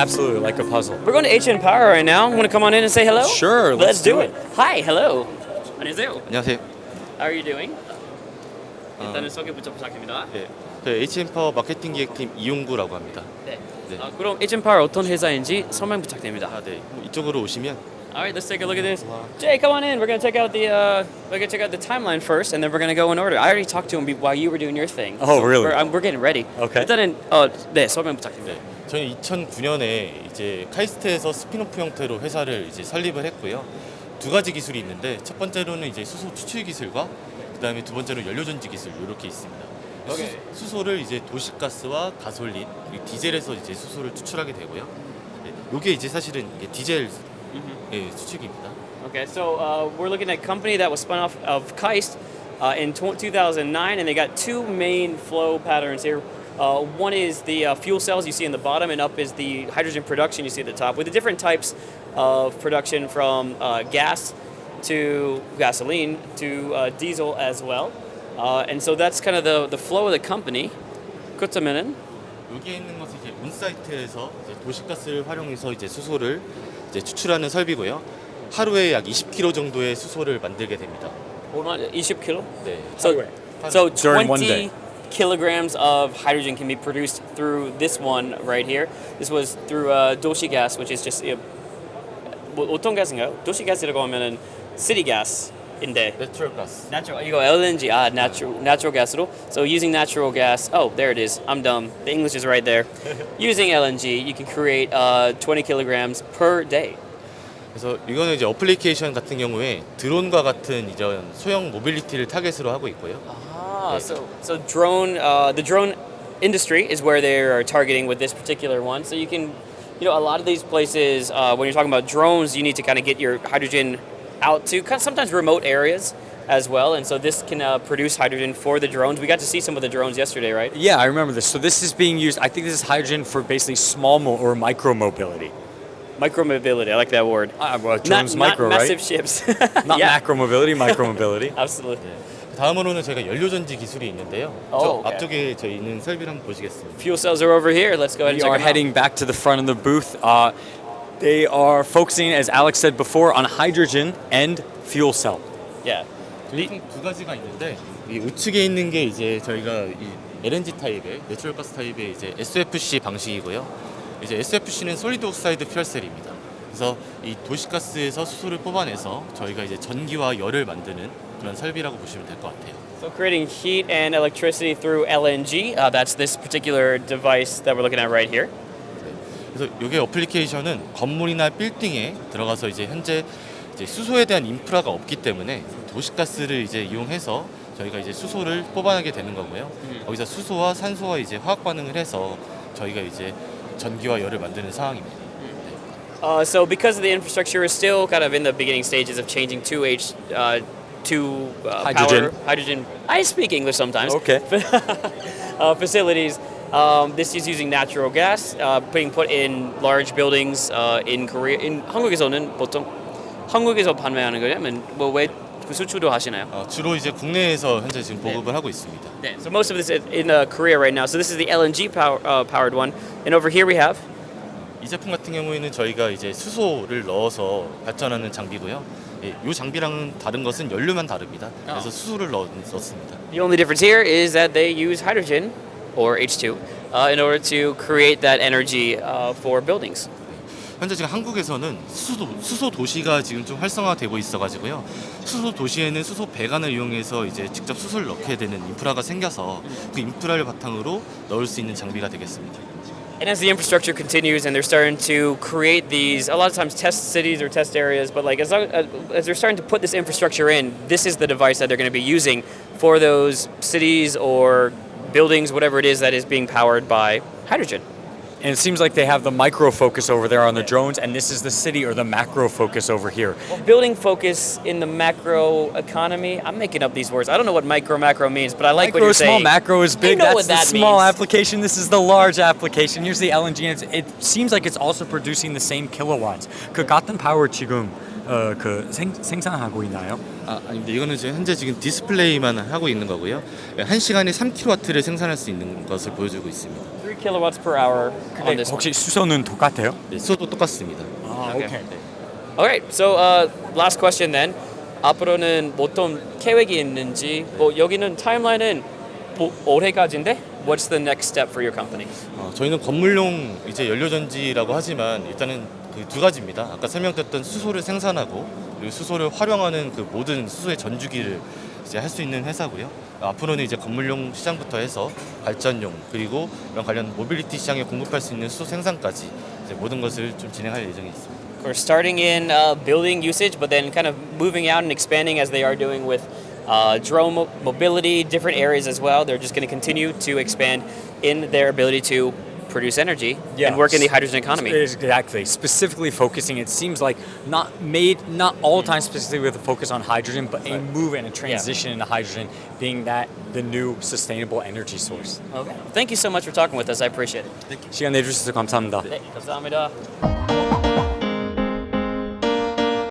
absolutely, like a puzzle. We're going to e이치앤파워 right now. Want to come on in and say hello? Sure, Let's do it. Hi, hello. 안녕하세요. 안녕하세요. How are you doing? 일단은 소개부터 부탁드립니다. 네, 저희 에이치앤파워 마케팅 기획팀 이용구라고 합니다. 네. 네. 그럼 e이치앤파워 어떤 회사인지 설명 부탁드립니다. 네, 이쪽으로 오시면. All right, let's take a look at this. Jay, come on in. We're gonna check out the timeline first, and then we're gonna go in order. I already talked to him while you were doing your thing. Oh, really? We're getting ready. Okay. 일단은 네 설명 부탁드립니다. 네, 저희 2009년에 이제 카이스트에서 스피노프 형태로 회사를 이제 설립을 했고요. 두 가지 기술이 있는데 첫 번째로는 이제 수소 추출 기술과 그다음에 두 번째로 연료전지 기술 이렇게 있습니다. Okay. 수소를 이제 도시가스와 가솔린, 그리고 디젤에서 이제 수소를 추출하게 되고요. 네, 이게 이제 사실은 이게 디젤 추출기입니다. Okay, so we're looking at a company that was spun off of KAIST in 2009, and they got two main flow patterns here. One is the fuel cells you see in the bottom, and up is the hydrogen production you see at the top, with the different types of production from gas to gasoline to diesel as well. And so that's kind of the flow of the company. 그렇다면은 여기에 있는 것은 이제 온사이트에서 이제 도시가스를 활용해서 이제 수소를 이제 추출하는 설비고요. 하루에 약 20kg 정도의 수소를 만들게 됩니다. 20kg? 네. So During one day. 20 kilograms of hydrogen can be produced through this one right here. This was through 도시가스, which is just 어떤 가스인가요? 도시가스라고 하면은 city gas인데. Natural gas. Natural. 이거 LNG. Natural gas으로. So using natural gas. Oh, there it is. I'm dumb. The English is right there. Using LNG, you can create 20 kilograms per day. 그래서 이거는 이제 어플리케이션 같은 경우에 드론과 같은 이런 소형 모빌리티를 타겟으로 하고 있고요. So drone. The drone industry is where they are targeting with this particular one. So you can, a lot of these places when you're talking about drones, you need to kind of get your hydrogen out to sometimes remote areas as well, and so this can produce hydrogen for the drones. We got to see some of the drones yesterday, right? Yeah, I remember this. So this is being used, I think this is hydrogen for basically small or micro mobility. Micro-mobility, I like that word. Well, drones micro, not right? massive ships. Not yeah. macro mobility, micro mobility. Absolutely. 다음으로는 저희가 연료전지 기술이 있는데요. Oh, 저 okay. 앞쪽에 저희 있는 설비를 한번 보시겠습니다. Fuel cells are over here. Let's go ahead and We check are them heading back to the front of the booth. They are focusing, as Alex said before, on hydrogen and fuel cell. out. Yeah. 두 가지가 있는데 이 우측에 있는 게 이제 저희가 이 LNG 타입의 내추럴 가스 타입의 이제 SFC 방식이고요. 이제 SFC는 솔리드 옥사이드 퓨얼 셀입니다. 그래서 이 도시가스에서 수소를 뽑아내서 저희가 이제 전기와 열을 만드는 그런 설비라고 보시면 될 것 같아요. So creating heat and electricity through LNG. That's this particular device that we're looking at right here. 그래서 이게 어플리케이션은 건물이나 빌딩에 들어가서 이제 현재 이제 수소에 대한 인프라가 없기 때문에 도시가스를 이제 이용해서 저희가 이제 수소를 뽑아내게 되는 거고요. 거기서 수소와 산소와 이제 화학 반응을 해서 저희가 이제 전기와 열을 만드는 상황입니다. So because the infrastructure is still kind of in the beginning stages of changing to Hydrogen. hydrogen. I speak English sometimes. Okay. Facilities. This is using natural gas, being put in large buildings in Korea. In 한국에서는 보통 한국에서 판매하는 거냐면 뭐왜 수출도 하시나요? 주로 이제 국내에서 현재 지금 보급을 하고 있습니다. 네. So most of this is in Korea right now. So this is the LNG powered one, and over here we have. 이 제품 같은 경우에는 저희가 이제 수소를 넣어서 발전하는 장비고요. 이 장비랑은 다른 것은 연료만 다릅니다. 그래서 수소를 넣습니다. The only difference here is that they use hydrogen or H2 in order to create that energy for buildings. 현재 지금 한국에서는 수소 도시가 지금 좀 활성화되고 있어가지고요. 수소 도시에는 수소 배관을 이용해서 이제 직접 수소를 넣게 되는 인프라가 생겨서 그 인프라를 바탕으로 넣을 수 있는 장비가 되겠습니다. And as the infrastructure continues and they're starting to create these, a lot of times test cities or test areas, but like as they're starting to put this infrastructure in, this is the device that they're going to be using for those cities or buildings, whatever it is that is being powered by hydrogen. And it seems like they have the micro focus over there on the drones, and this is the city or the macro focus over here. Building focus in the macro economy. I'm making up these words. I don't know what macro means, but I like what Micro, you're small, saying. macro is big. I know That's what the that small means. application. This is the large application. Here's the LNG. And it seems like it's also producing the same kilowatts. 그 같은 power 지금 그 생산하고 있나요? 아닙니다. 이거는 지금 현재 디스플레이만 하고 있는 거고요. 1시간에 3kW를 생산할 수 있는 것을 보여주고 있습니다. 3 kilowatts per hour on 네, this. 혹시 수소는 똑같아요? 네, 수도 똑같습니다. Okay. Okay, so last question then. 앞으로는 어떤 계획이 있는지 뭐 여기는 타임라인은 올해까지인데 what's the next step for your company? 저희는 건물용 이제 연료전지라고 하지만 일단은 그 두 가지입니다. 아까 설명드렸던 수소를 생산하고 그리고 수소를 활용하는 그 모든 수소의 전주기를 이제 할 수 있는 회사고요. 앞으로는 이제 건물용 시장부터 해서 발전용 그리고 이런 관련 모빌리티 시장에 공급할 수 있는 수소 생산까지 이제 모든 것을 좀 진행할 예정에 있습니다. We're starting in building usage, but then kind of moving out and expanding as they are doing with drone mobility, different areas as well. They're just going to continue to expand in their ability to produce energy and work in the hydrogen economy. Exactly. Specifically focusing, it seems like not all the time specifically with a focus on hydrogen, but a move and a transition into hydrogen being that the new sustainable energy source. Okay. Thank you so much for talking with us. I appreciate it. 시간 내주셔서 감사합니다. 네, 감사합니다.